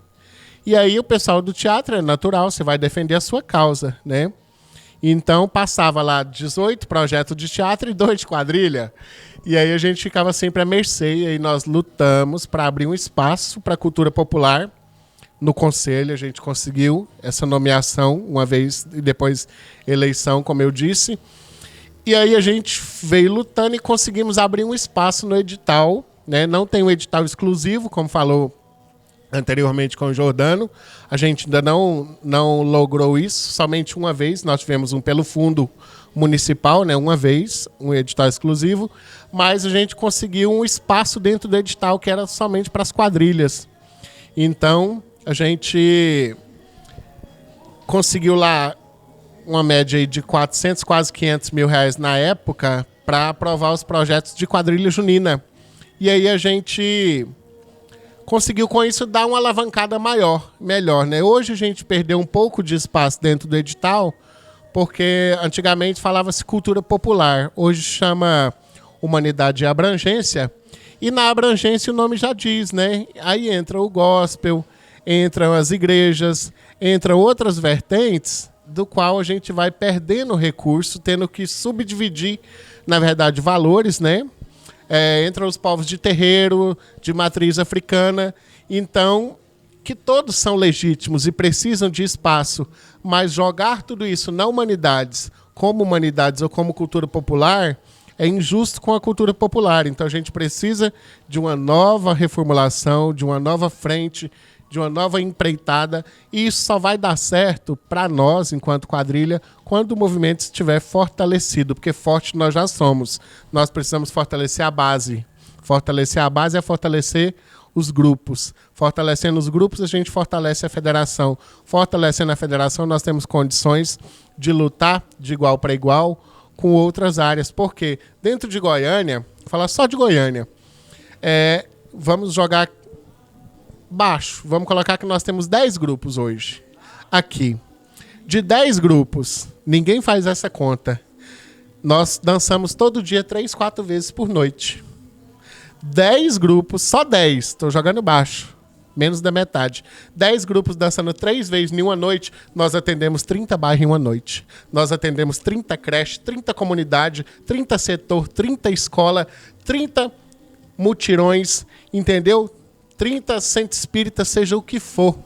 E aí o pessoal do teatro é natural, você vai defender a sua causa, né? Então, passava lá 18 projetos de teatro e 2 de quadrilha. E aí a gente ficava sempre à mercê. E aí nós lutamos para abrir um espaço para a cultura popular no Conselho. A gente conseguiu essa nomeação uma vez e depois eleição, como eu disse. E aí a gente veio lutando e conseguimos abrir um espaço no edital, né? Não tem um edital exclusivo, como falou anteriormente com o Jordano. A gente ainda não logrou isso, somente uma vez. Nós tivemos um pelo fundo municipal, né? Uma vez, um edital exclusivo, mas a gente conseguiu um espaço dentro do edital que era somente para as quadrilhas. Então, a gente conseguiu lá uma média aí de 400, quase 500 mil reais na época para aprovar os projetos de quadrilha junina. E aí a gente conseguiu com isso dar uma alavancada melhor, né? Hoje a gente perdeu um pouco de espaço dentro do edital, porque antigamente falava-se cultura popular, hoje chama humanidade e abrangência, e na abrangência o nome já diz, né? Aí entra o gospel, entram as igrejas, entram outras vertentes, do qual a gente vai perdendo recurso, tendo que subdividir, na verdade, valores, né? Entram os povos de terreiro, de matriz africana. Então, que todos são legítimos e precisam de espaço, mas jogar tudo isso na humanidades ou como cultura popular é injusto com a cultura popular. Então, a gente precisa de uma nova reformulação, de uma nova frente, de uma nova empreitada, e isso só vai dar certo para nós, enquanto quadrilha, quando o movimento estiver fortalecido, porque forte nós já somos. Nós precisamos fortalecer a base. Fortalecer a base é fortalecer os grupos. Fortalecendo os grupos, a gente fortalece a federação. Fortalecendo a federação, nós temos condições de lutar de igual para igual com outras áreas. Porque dentro de Goiânia, vou falar só de Goiânia, vamos jogar baixo. Vamos colocar que nós temos 10 grupos hoje. Aqui. De 10 grupos, ninguém faz essa conta. Nós dançamos todo dia 3, 4 vezes por noite. 10 grupos, só 10. Estou jogando baixo. Menos da metade. 10 grupos dançando 3 vezes em uma noite. Nós atendemos 30 bairros em uma noite. Nós atendemos 30 creches, 30 comunidades, 30 setor, 30 escola, 30 mutirões, entendeu? 30 centros espíritas, seja o que for,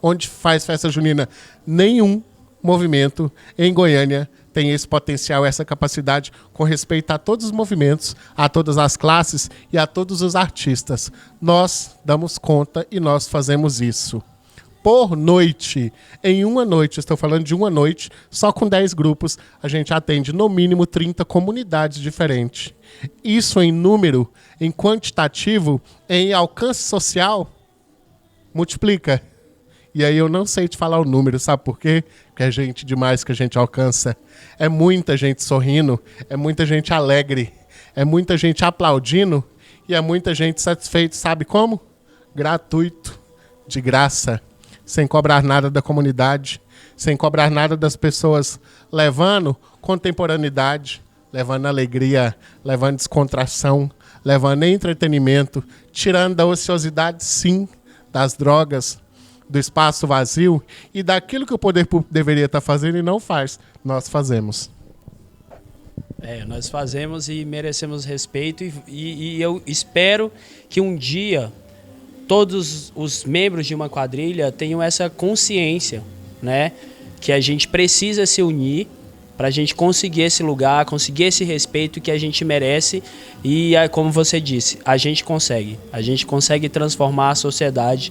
onde faz festa junina. Nenhum movimento em Goiânia tem esse potencial, essa capacidade, com respeito a todos os movimentos, a todas as classes e a todos os artistas. Nós damos conta e nós fazemos isso. Por noite, em uma noite, estou falando de uma noite, só com 10 grupos, a gente atende no mínimo 30 comunidades diferentes. Isso em número, em quantitativo, em alcance social, multiplica. E aí eu não sei te falar o número, sabe por quê? Porque é gente demais que a gente alcança. É muita gente sorrindo, é muita gente alegre, é muita gente aplaudindo e é muita gente satisfeita, sabe como? Gratuito, de graça, sem cobrar nada da comunidade, sem cobrar nada das pessoas, levando contemporaneidade, levando alegria, levando descontração, levando entretenimento, tirando da ociosidade, sim, das drogas, do espaço vazio e daquilo que o poder público deveria estar fazendo e não faz. Nós fazemos. Nós fazemos e merecemos respeito e eu espero que um dia todos os membros de uma quadrilha tenham essa consciência, né? Que a gente precisa se unir para a gente conseguir esse lugar, conseguir esse respeito que a gente merece e, como você disse, a gente consegue transformar a sociedade.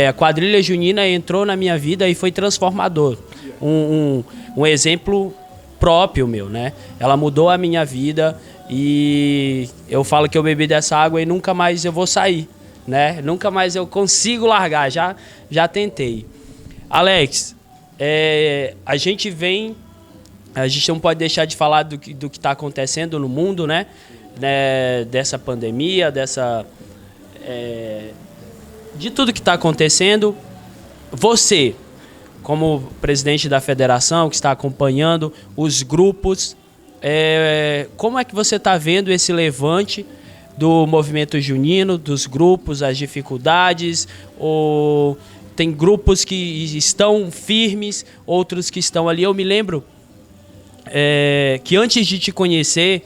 A quadrilha junina entrou na minha vida e foi transformador. Um exemplo próprio meu, né? Ela mudou a minha vida e eu falo que eu bebi dessa água e nunca mais eu vou sair, né? Nunca mais eu consigo largar, já tentei. Alex, a gente não pode deixar de falar do que está acontecendo no mundo, né? Dessa pandemia, de tudo que está acontecendo. Você, como presidente da federação, que está acompanhando os grupos, como é que você está vendo esse levante do movimento junino, dos grupos, as dificuldades? Ou tem grupos que estão firmes, outros que estão ali? Eu me lembro que antes de te conhecer,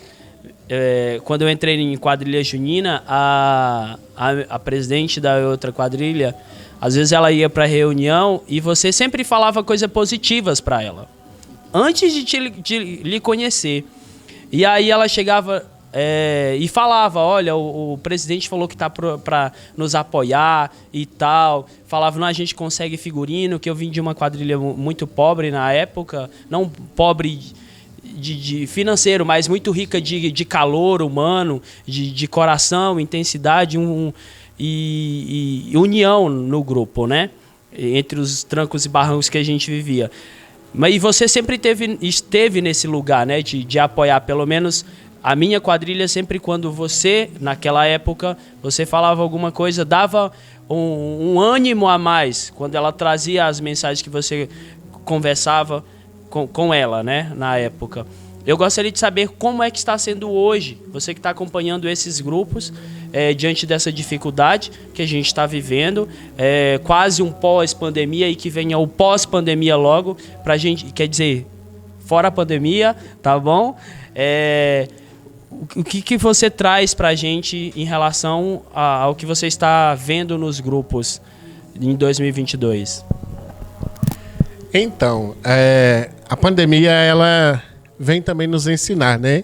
quando eu entrei em quadrilha junina, a presidente da outra quadrilha, às vezes ela ia para reunião e você sempre falava coisas positivas para ela, antes de lhe conhecer. E aí ela chegava e falava, olha, o presidente falou que tá para nos apoiar e tal. Falava, não, a gente consegue figurino, que eu vim de uma quadrilha muito pobre na época, não pobre de financeiro, mas muito rica de calor humano, de coração, intensidade e união no grupo, né? Entre os trancos e barrancos que a gente vivia. Mas e você sempre esteve nesse lugar, né? De apoiar, pelo menos a minha quadrilha, sempre quando você, naquela época, você falava alguma coisa, dava um ânimo a mais, quando ela trazia as mensagens que você conversava com ela, né? Na época. Eu gostaria de saber como é que está sendo hoje, você que está acompanhando esses grupos, diante dessa dificuldade que a gente está vivendo, quase um pós-pandemia e que venha o pós-pandemia logo, pra gente, quer dizer, fora a pandemia, tá bom? O que você traz pra gente em relação ao que você está vendo nos grupos em 2022? Então, a pandemia, ela vem também nos ensinar, né?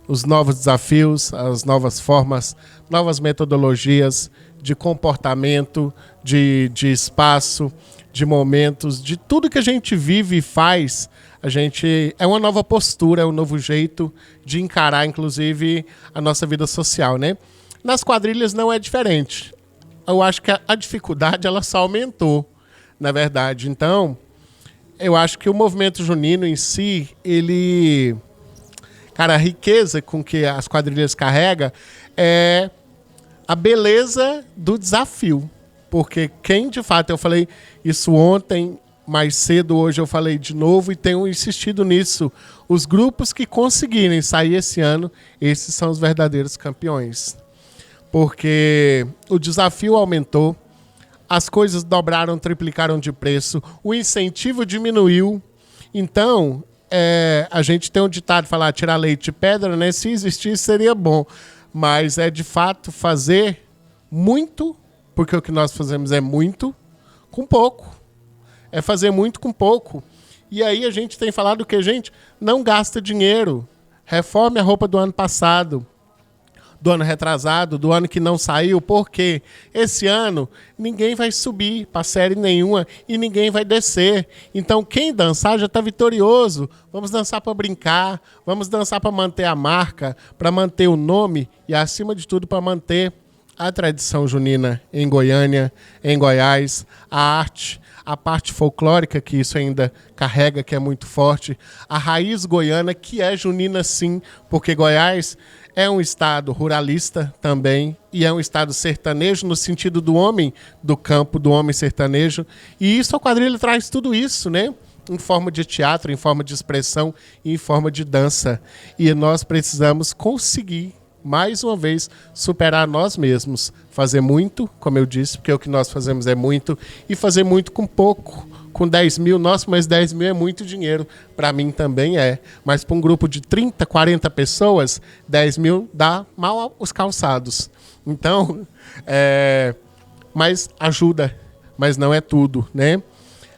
Os novos desafios, as novas formas, novas metodologias de comportamento, de espaço, de momentos, de tudo que a gente vive e faz. É uma nova postura, é um novo jeito de encarar, inclusive, a nossa vida social, né? Nas quadrilhas não é diferente. Eu acho que a dificuldade, ela só aumentou, na verdade. Então, eu acho que o movimento junino em si, a riqueza com que as quadrilhas carregam é a beleza do desafio. Porque de fato, eu falei isso ontem, mais cedo, hoje eu falei de novo e tenho insistido nisso. Os grupos que conseguirem sair esse ano, esses são os verdadeiros campeões. Porque o desafio aumentou, as coisas dobraram, triplicaram de preço, o incentivo diminuiu. Então, a gente tem um ditado, falar tirar leite de pedra, né? Se existisse, seria bom. Mas de fato, fazer muito, porque o que nós fazemos é muito, com pouco. É fazer muito com pouco. E aí a gente tem falado que, gente, não gasta dinheiro. Reforme a roupa do ano passado, do ano retrasado, do ano que não saiu, porque esse ano ninguém vai subir para série nenhuma e ninguém vai descer. Então, quem dançar já está vitorioso. Vamos dançar para brincar, vamos dançar para manter a marca, para manter o nome e, acima de tudo, para manter a tradição junina em Goiânia, em Goiás, a arte, a parte folclórica que isso ainda carrega, que é muito forte, a raiz goiana, que é junina sim, porque Goiás é um estado ruralista também e é um estado sertanejo no sentido do homem do campo, do homem sertanejo. E isso, a quadrilha traz tudo isso, né? Em forma de teatro, em forma de expressão e em forma de dança. E nós precisamos conseguir mais uma vez, superar nós mesmos. Fazer muito, como eu disse, porque o que nós fazemos é muito, e fazer muito com pouco. Com 10 mil, nossa, mas 10 mil é muito dinheiro. Para mim também é. Mas para um grupo de 30, 40 pessoas, 10 mil dá mal os calçados. Então, mas ajuda, mas não é tudo, né?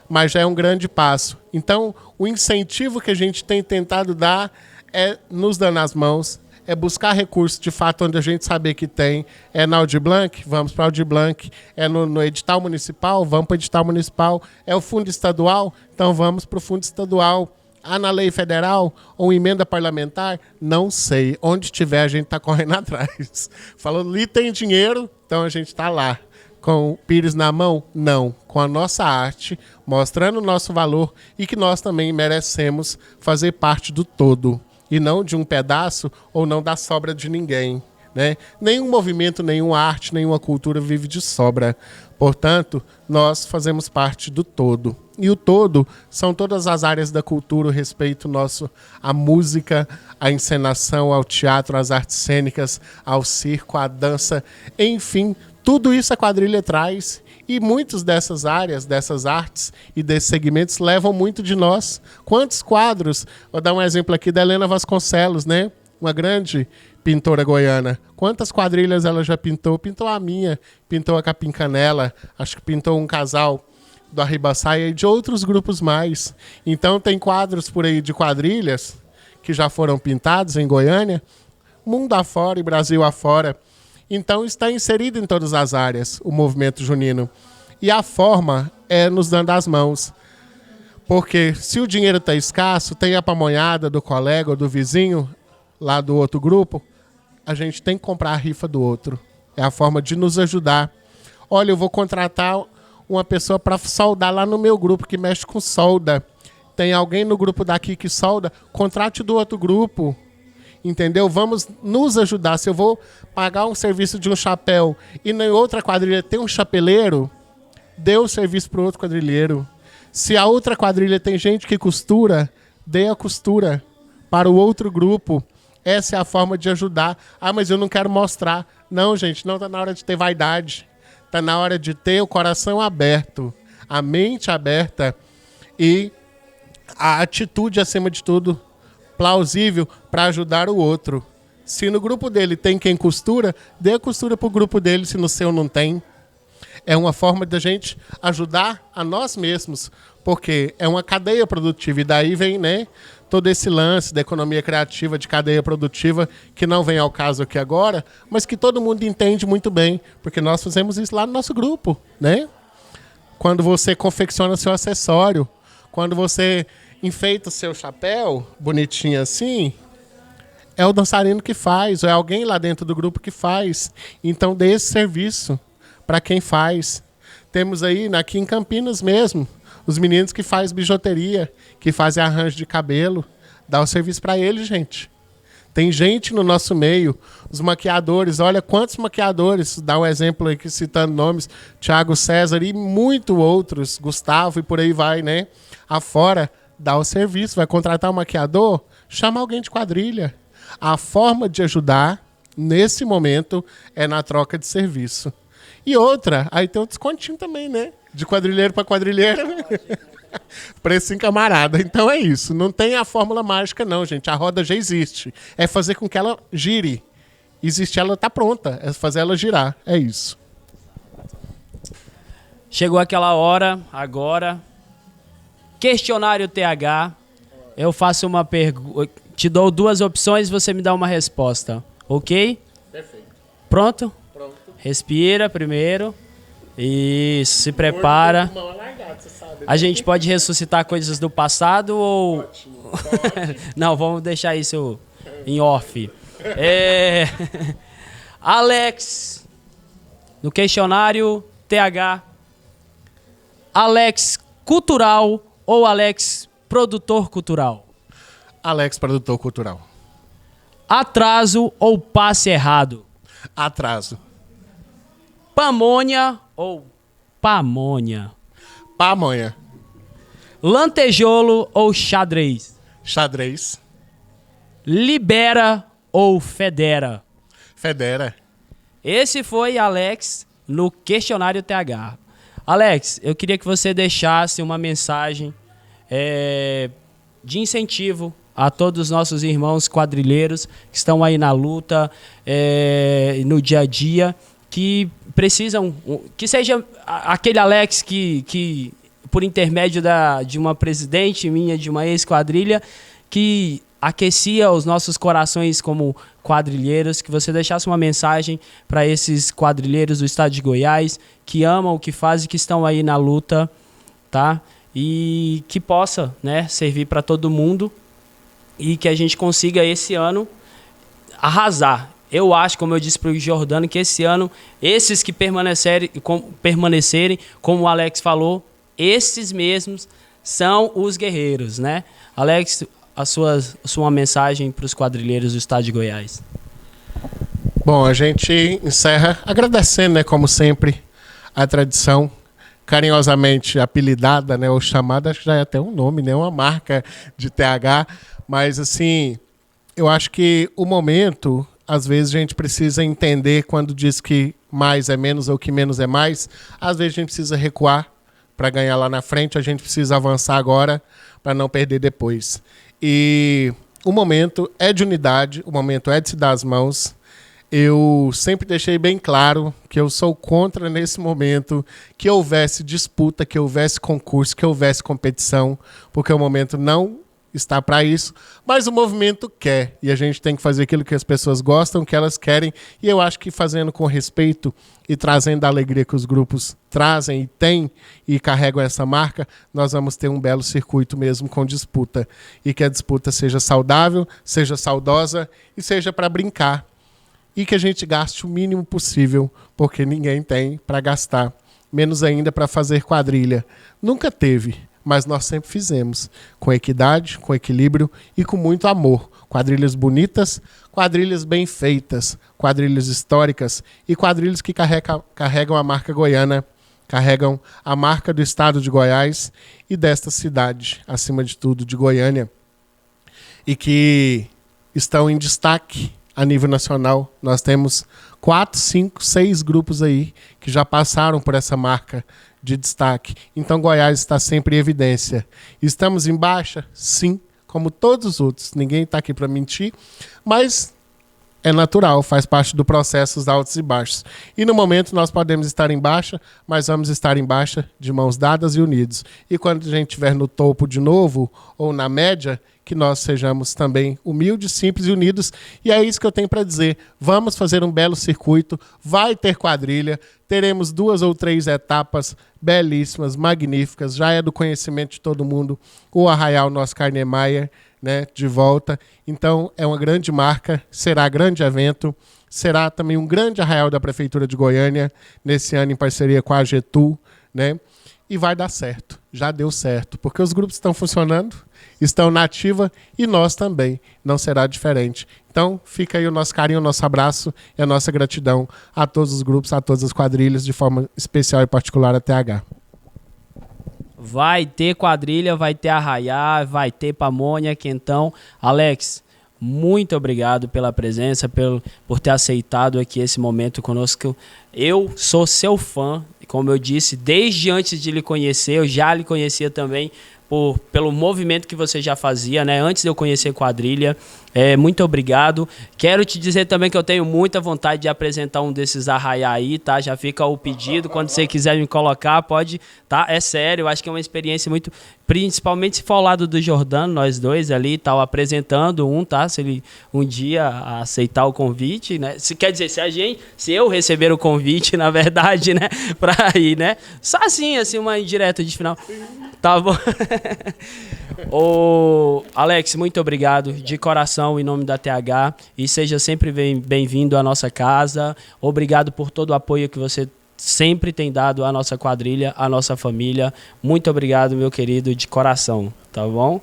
Mas já é um grande passo. Então, o incentivo que a gente tem tentado dar é nos dando as mãos, é buscar recursos de fato onde a gente saber que tem. É na Aldir Blanc, vamos para a Aldir Blanc. É no edital municipal, vamos para o edital municipal. É o fundo estadual, então vamos para o fundo estadual. Ah, na lei federal ou emenda parlamentar? Não sei. Onde tiver, a gente está correndo atrás. Falando ali tem dinheiro, então a gente está lá. Com o pires na mão? Não. Com a nossa arte, mostrando o nosso valor e que nós também merecemos fazer parte do todo. E não de um pedaço ou não da sobra de ninguém, né? Nenhum movimento, nenhuma arte, nenhuma cultura vive de sobra. Portanto, nós fazemos parte do todo. E o todo são todas as áreas da cultura, o respeito nosso à música, à encenação, ao teatro, às artes cênicas, ao circo, à dança, enfim, tudo isso a quadrilha traz. E muitas dessas áreas, dessas artes e desses segmentos levam muito de nós. Quantos quadros? Vou dar um exemplo aqui da Helena Vasconcelos, né? Uma grande pintora goiana. Quantas quadrilhas ela já pintou? Pintou a minha, pintou a Capim Canela, acho que pintou um casal do Arribaçaia e de outros grupos mais. Então tem quadros por aí de quadrilhas que já foram pintados em Goiânia, mundo afora e Brasil afora. Então está inserido em todas as áreas o movimento junino. E a forma é nos dando as mãos. Porque se o dinheiro está escasso, tem a pamonhada do colega ou do vizinho, lá do outro grupo, a gente tem que comprar a rifa do outro. É a forma de nos ajudar. Olha, eu vou contratar uma pessoa para soldar lá no meu grupo, que mexe com solda. Tem alguém no grupo daqui que solda, contrate do outro grupo. Entendeu? Vamos nos ajudar. Se eu vou pagar um serviço de um chapéu e na outra quadrilha tem um chapeleiro, dê o serviço para o outro quadrilheiro. Se a outra quadrilha tem gente que costura, dê a costura para o outro grupo. Essa é a forma de ajudar. Ah, mas eu não quero mostrar. Não, gente, não está na hora de ter vaidade. Está na hora de ter o coração aberto, a mente aberta e a atitude, acima de tudo, plausível para ajudar o outro. Se no grupo dele tem quem costura, dê a costura para o grupo dele, se no seu não tem. É uma forma da gente ajudar a nós mesmos, porque é uma cadeia produtiva. E daí vem, né, todo esse lance da economia criativa, de cadeia produtiva, que não vem ao caso aqui agora, mas que todo mundo entende muito bem, porque nós fazemos isso lá no nosso grupo, né? Quando você confecciona seu acessório, quando você enfeita o seu chapéu, bonitinho assim, é o dançarino que faz, ou é alguém lá dentro do grupo que faz. Então, dê esse serviço para quem faz. Temos aí, aqui em Campinas mesmo, os meninos que fazem bijuteria, que fazem arranjo de cabelo. Dá o serviço para eles, gente. Tem gente no nosso meio, os maquiadores, olha quantos maquiadores, dá um exemplo aqui citando nomes, Thiago César e muito outros, Gustavo e por aí vai, né? Afora, dá o serviço, vai contratar um maquiador, chama alguém de quadrilha. A forma de ajudar, nesse momento, é na troca de serviço. E outra, aí tem um descontinho também, né? De quadrilheiro para quadrilheiro. Preço em camarada. Então é isso. Não tem a fórmula mágica, não, gente. A roda já existe. É fazer com que ela gire. Existe, ela está pronta. É fazer ela girar. É isso. Chegou aquela hora, agora. Questionário TH. Eu faço uma pergunta. Te dou duas opções e você me dá uma resposta. Ok? Perfeito. Pronto? Pronto. Respira primeiro. Isso, se prepara. A gente pode ressuscitar coisas do passado ou... Ótimo. Não, vamos deixar isso em off. Alex, no questionário TH, Alex cultural ou Alex produtor cultural? Alex, produtor cultural. Atraso ou passe errado? Atraso. Pamonha ou pamonha? Pamonha. Lantejoulo ou xadrez? Xadrez. Libera ou federa? Federa. Esse foi Alex no Questionário TH. Alex, eu queria que você deixasse uma mensagem de incentivo a todos os nossos irmãos quadrilheiros que estão aí na luta, no dia a dia, que precisam, que seja aquele Alex que por intermédio de uma presidente minha, de uma ex-quadrilha, que aquecia os nossos corações como quadrilheiros, que você deixasse uma mensagem para esses quadrilheiros do estado de Goiás, que amam o que fazem, que estão aí na luta, tá? E que possa, né, servir para todo mundo e que a gente consiga esse ano arrasar. Eu acho, como eu disse para o Jordano, que esse ano, esses que permanecerem, como o Alex falou, esses mesmos são os guerreiros, né? Alex, a sua mensagem para os quadrilheiros do estado de Goiás. Bom, a gente encerra agradecendo, né, como sempre, a tradição carinhosamente apelidada, né, ou chamada, acho que já é até um nome, né, uma marca de TH, mas assim, eu acho que o momento, às vezes a gente precisa entender quando diz que mais é menos ou que menos é mais, às vezes a gente precisa recuar para ganhar lá na frente, a gente precisa avançar agora para não perder depois. E o momento é de unidade, o momento é de se dar as mãos. Eu sempre deixei bem claro que eu sou contra, nesse momento, que houvesse disputa, que houvesse concurso, que houvesse competição, porque o momento não está para isso, mas o movimento quer, e a gente tem que fazer aquilo que as pessoas gostam, que elas querem, e eu acho que fazendo com respeito e trazendo a alegria que os grupos trazem e têm e carregam essa marca, nós vamos ter um belo circuito mesmo com disputa, e que a disputa seja saudável, seja saudosa e seja para brincar, e que a gente gaste o mínimo possível, porque ninguém tem para gastar, menos ainda para fazer quadrilha. Nunca teve, mas nós sempre fizemos, com equidade, com equilíbrio e com muito amor. Quadrilhas bonitas, quadrilhas bem feitas, quadrilhas históricas e quadrilhas que carregam a marca goiana, carregam a marca do estado de Goiás e desta cidade, acima de tudo, de Goiânia, e que estão em destaque a nível nacional. Nós temos 4, 5, 6 grupos aí que já passaram por essa marca de destaque. Então Goiás está sempre em evidência. Estamos em baixa? Sim, como todos os outros. Ninguém está aqui para mentir, mas é natural, faz parte do processo dos altos e baixos. E no momento nós podemos estar em baixa, mas vamos estar em baixa de mãos dadas e unidos. E quando a gente estiver no topo de novo, ou na média, que nós sejamos também humildes, simples e unidos. E é isso que eu tenho para dizer. Vamos fazer um belo circuito, vai ter quadrilha, teremos 2 ou 3 etapas belíssimas, magníficas, já é do conhecimento de todo mundo, o Arraial Nosso Carnemeyer, né, de volta. Então é uma grande marca, será grande evento, será também um grande arraial da Prefeitura de Goiânia, nesse ano em parceria com a Getul, né? E vai dar certo, já deu certo, porque os grupos estão funcionando, estão na ativa e nós também, não será diferente. Então fica aí o nosso carinho, o nosso abraço e a nossa gratidão a todos os grupos, a todas as quadrilhas, de forma especial e particular a TH. Vai ter quadrilha, vai ter arraiá, vai ter pamonha, quentão. Alex, muito obrigado pela presença, por ter aceitado aqui esse momento conosco. Eu sou seu fã, como eu disse, desde antes de lhe conhecer, eu já lhe conhecia também pelo movimento que você já fazia, né? Antes de eu conhecer quadrilha. Muito obrigado. Quero te dizer também que eu tenho muita vontade de apresentar um desses arraiá aí, tá? Já fica o pedido, quando você quiser me colocar, pode, tá? É sério, eu acho que é uma experiência muito... Principalmente se for ao lado do Jordano, nós dois ali, tal, apresentando tá? Se ele um dia aceitar o convite, né? Quer dizer, se eu receber o convite, na verdade, né? Pra ir, né? Só assim, uma indireta de final. Tá bom? Ô, Alex, muito obrigado de coração em nome da TH e seja sempre bem-vindo à nossa casa. Obrigado por todo o apoio que você sempre tem dado à nossa quadrilha, à nossa família. Muito obrigado, meu querido, de coração, tá bom?